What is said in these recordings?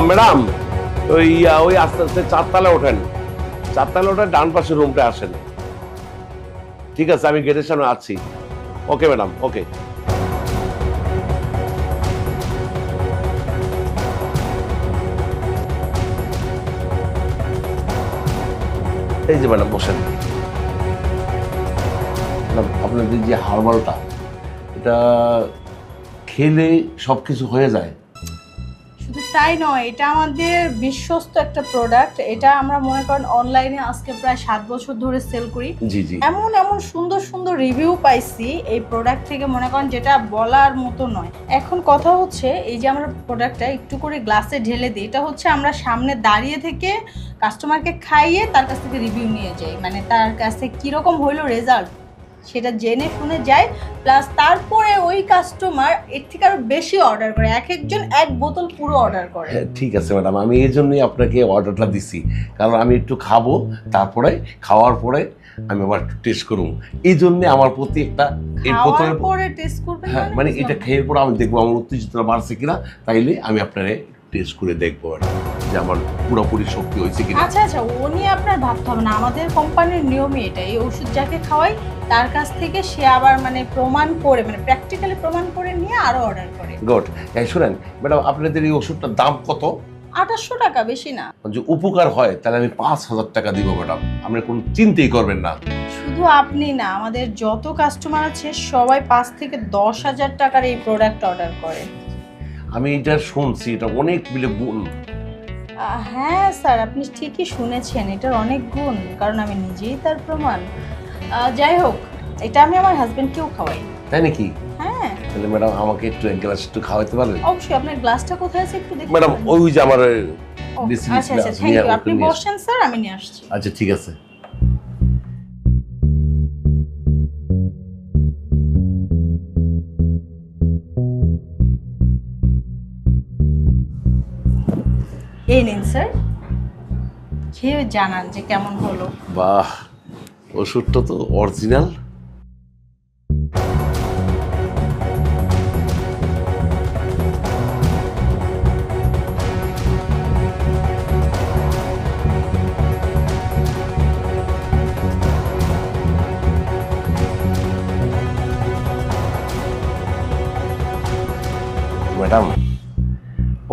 Madam ওই ওই আস্তে আস্তে চারতলা ওঠেন, চারতলা ওঠেন, ডান পাশের রুমটা আসেন। ঠিক আছে, আমি গেটের সামনে আছি। ওকে ম্যাডাম, ওকে। এই যে ম্যাডাম বসেন। আপনাদের যে হার্বালটা, এটা খেলে সবকিছু হয়ে যায়? শুধু তাই নয়, এটা আমাদের বিশ্বস্ত একটা প্রোডাক্ট। এটা আমরা মনে করেন অনলাইনে আজকে প্রায় 7 বছর ধরে সেল করি। জি জি। এমন এমন সুন্দর সুন্দর রিভিউ পাইছি এই প্রোডাক্ট থেকে, মনে করেন যেটা বলার মতো নয়। এখন কথা হচ্ছে, এই যে আমরা প্রোডাক্টটা একটু করে গ্লাসে ঢেলে দিই, এটা হচ্ছে আমরা সামনে দাঁড়িয়ে থেকে কাস্টমারকে খাইয়ে তার কাছ থেকে রিভিউ নিয়ে যাই, মানে তার কাছে কীরকম হইলো রেজাল্ট সেটা জেনে শুনে যায়। প্লাস তারপরে ওই কাস্টমার এর থেকে আরো বেশি অর্ডার করে, এক একজন এক বোতল পুরো অর্ডার করে। ঠিক আছে ম্যাডাম, আমি এই জন্যই আপনাকে অর্ডারটা দিছি, কারণ আমি একটু খাবো, তারপরে খাওয়ার পরে আমি আবার একটু টেস্ট করবো। এই জন্য আমার প্রতি একটা খাওয়ার পরে টেস্ট করবেন? হ্যাঁ, মানে এটা খেয়ে পরে আমি দেখবো আমার উত্তেজনা বাড়ছে কিনা, তাইলে আমি আপনারে টেস্ট করে দেখবো যে আমার পুরোপুরি শক্তি হয়েছে কিনা। আচ্ছা আচ্ছা, ও নিয়ে আপনার ভাবতে হবে না। আমাদের কোম্পানির নিয়মই এটা, এই ওষুধ যাকে খাওয়াই তার কাছ থেকে সে আবার মানে প্রমাণ করে, মানে প্র্যাকটিক্যালি প্রমাণ করে নিয়ে আরো অর্ডার করে। গুড। শুনেন ম্যাডাম, আপনাদের এই ওষুধটার দাম কত? 2800 টাকা, বেশি না। যে উপকার হয় তাহলে আমি 5000 টাকা দিব ম্যাডাম, আপনি কোনো চিন্তাই করবেন না। শুধু আপনি না, আমাদের যত কাস্টমার আছে সবাই 5 থেকে 10,000 টাকার এই প্রোডাক্ট অর্ডার করে। আমি এটা শুনছি, এটা অনেক মিলে গুণ। হ্যাঁ স্যার, আপনি ঠিকই শুনেছেন, এটার অনেক গুণ, কারণ আমি নিজেই তার প্রমাণ। যাই হোক, এটা আমি আমার হাজবেন্ডকেও খাওয়াই। তাই নাকি? হ্যাঁ। তাহলে ম্যাডাম আমাকে একটু এক গ্লাস একটু খাওয়াতে পারবেন? অবশ্যই। আপনার গ্লাসটা কোথায় আছে একটু দেখুন ম্যাডাম। ওই যে আমার আচ্ছা আচ্ছা, থ্যাংক ইউ। আপনি বসেন স্যার, আমি নিয়ে আসছি। আচ্ছা ঠিক আছে। এই নিন স্যার, খেয়ে জানান যে কেমন হলো। বাহ, ওষুধটা তো অরিজিনাল। ম্যাডাম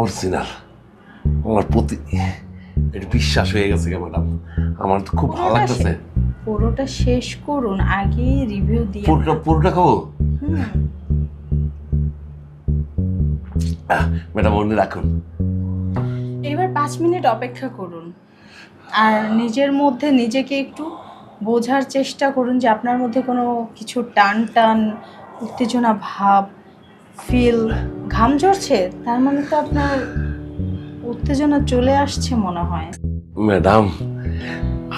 অরিজিনাল, আমার প্রতি এটা বিশ্বাস হয়ে গেছে ম্যাডাম, আমার তো খুব ভালো লাগতেছে। পুরোটা শেষ করুন, আগে রিভিউ দিয়ে। পুরোটা খাবো ম্যাডাম, মনে রাখুন। এবার 5 মিনিট অপেক্ষা করুন, আর নিজের মধ্যে নিজেকে একটু বোঝার চেষ্টা করুন যে আপনার মধ্যে কোনো কিছু টান টান উত্তেজনা ভাব ফিল, ঘাম ঝরছে, তার মানে তো আপনার উত্তেজনা চলে আসছে মনে হয়। ম্যাডাম,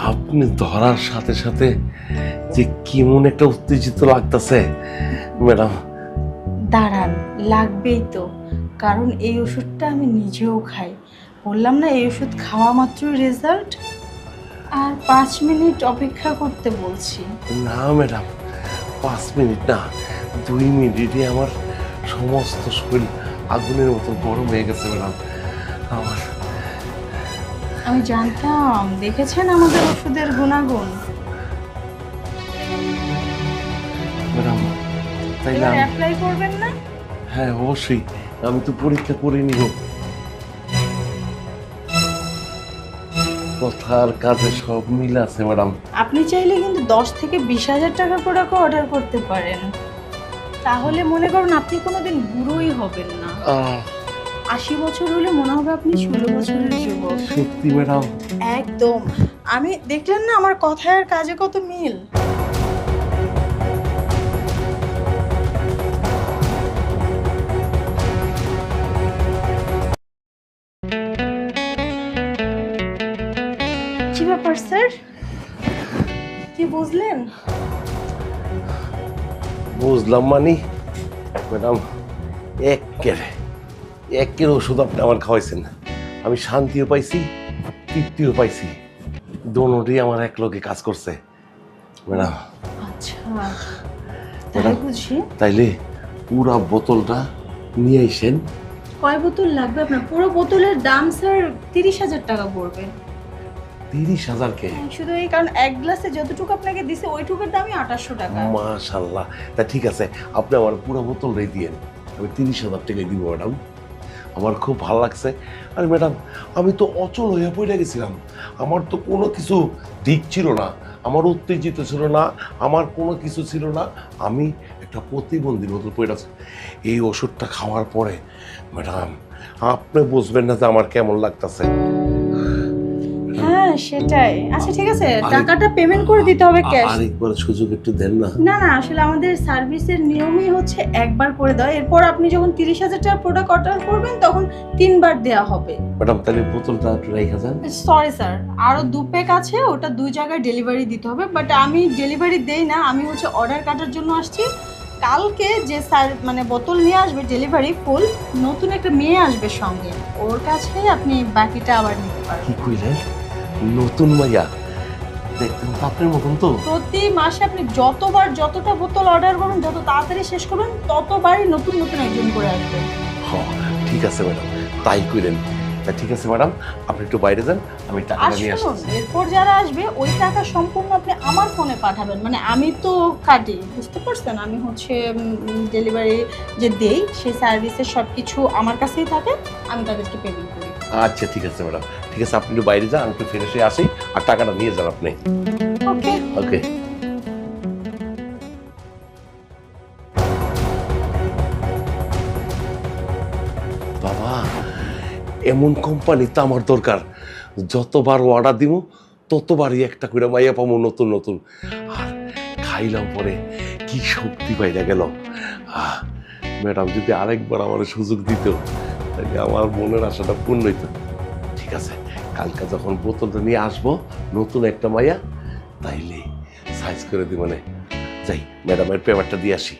আপনি ধরার সাথে সাথে যে কেমন একটা উত্তেজিত লাগতেছে ম্যাডাম। দাঁড়ান, লাগবেই তো, কারণ এই ওষুধটা আমি নিজেও খাই। বললাম না, এই ওষুধ খাওয়া মাত্রই রেজাল্ট। আর 5 মিনিট অপেক্ষা করতে বলছি। না ম্যাডাম, 5 মিনিট না, 2 মিনিটে আমার সমস্ত শরীর আগুনের মতো গরম হয়ে গেছে ম্যাডাম। আমার আমি জানতাম, দেখেছেন আমাদের ওষুধের গুণাগুণ। ম্যাডাম তাইলে এবার অ্যাপ্লাই করবেন না? হ্যাঁ অবশ্যই, আমি তো পরীক্ষা করে নিব। কথার কাজে সব মিল আছে ম্যাডাম। আপনি চাইলে কিন্তু 10 থেকে 20,000 টাকার প্রোডাক্ট অর্ডার করতে পারেন, তাহলে মনে করুন আপনি কোনোদিন বুড়োই হবেন না। 80 বছর হলে মনে হবে আপনি 16 বছরের যুবক। সত্যি ম্যাডাম? একদম। আমি দেখলেন না আমার কথায় আর কাজে কত মিল। কি ব্যাপার স্যার, কি বুঝলেন? বুঝলাম মানে ম্যাডাম, একের ওষুধ আপনি আমার খাওয়াইছেন, আমি শান্তিও পাইছি, তৃপ্তিও পাইছি, দোনোটাই আমার এক লোকে কাজ করছে ম্যাডাম। আচ্ছা, তাই বুঝি। তাইলে পুরা বোতলটা নিয়ে আইসেন, কয় বোতল লাগবে আপনার? পুরো বোতলের দাম স্যার 30,000 টাকা পড়বে। 30,000 কে? শুধু এই কারণ এক গ্লাসে যতটুকু আপনাকে দিছে ওইটুকুর দামই 2800 টাকা। মাশাআল্লাহ, তা ঠিক আছে, আপনি আমার পুরো বোতল রেই দিয়েন, আমি 30,000 টাকায় দিব ম্যাডাম। আমার খুব ভালো লাগছে। আরে ম্যাডাম, আমি তো অচল হয়ে পড়ে গেছিলাম, আমার তো কোনো কিছু ঠিক ছিল না, আমার উত্তেজিত ছিল না, আমার কোনো কিছু ছিল না, আমি একটা প্রতিবন্ধীর মতো পড়ে আছি। এই ওষুধটা খাওয়ার পরে ম্যাডাম আপনি বুঝবেন না যে আমার কেমন লাগতেছে। হ্যাঁ সেটাই। আচ্ছা ঠিক আছে, টাকাটা পেমেন্ট করে দিতে হবে ক্যাশ। আরেকবার সুযোগ একটু দেন না। না না, আসলে আমাদের সার্ভিসের নিয়মই হচ্ছে একবার করে দেওয়া, এরপর আপনি যখন 30,000 টাকা প্রোডাক্ট অর্ডার করবেন তখন 3বার দেওয়া হবে। ম্যাডাম তাহলে বোতলটা একটু রেখে যান। সরি স্যার, আরো 2 প্যাক আছে, ওটা 2 জায়গায় ডেলিভারি দিতে হবে, বাট আমি ডেলিভারি দেই না, আমি হচ্ছে অর্ডার কাটার জন্য আসছি। কালকে যে স্যার মানে বোতল নিয়ে আসবে ডেলিভারি ফুল, নতুন একটা মেয়ে আসবে সঙ্গে, ওর কাছে আপনি বাকিটা আবার নিতে পারবেন। কি কইলেন? নতুন মাইয়া? দেখতেন তো আপনার মতন তো। প্রতি মাসে আপনি যতটা বোতল অর্ডার করবেন, যত তাড়াতাড়ি শেষ করবেন, ততবারই নতুন নতুন একজন করে আসবে। হ্যাঁ ঠিক আছে ম্যাডাম, তাই কইলেন। তা ঠিক আছে ম্যাডাম, আপনি একটু বাইরে যান, আমি টাকাটা নিয়ে শুনুন, আসছি। এরপর যারা আসবে ওই টাকা সম্পূর্ণ আপনি আমার ফোনে পাঠাবেন, মানে আমি তো কাটি, বুঝতে পারছেন, আমি হচ্ছে ডেলিভারি যে দেই সেই সার্ভিসের সব কিছু আমার কাছেই থাকে, আমি তাদেরকে পেমেন্ট করি। আচ্ছা ঠিক আছে ম্যাডাম, ঠিক আছে, আপনি একটু বাইরে যান, আমি একটু ফিরে এসে আসি, আর টাকাটা নিয়ে যান আপনি। ওকে। ওকে। বাবা, এমন কোম্পানি তো আমার দরকার, যতবার অর্ডার দিব ততবারই একটা করে মাইয়া পাবো নতুন নতুন, আর খাইলাম পরে কি শক্তি পাইয়া গেল। ম্যাডাম যদি আরেকবার আমার সুযোগ দিত তাহলে আমার মনের আশাটা পূর্ণ হইত। ঠিক আছে, কালকে যখন বোতলটা নিয়ে আসবো নতুন একটা মাইয়া, তাইলে সাইজ করে দিব। মানে যাই, ম্যাডামের পেপারটা দিয়ে আসি।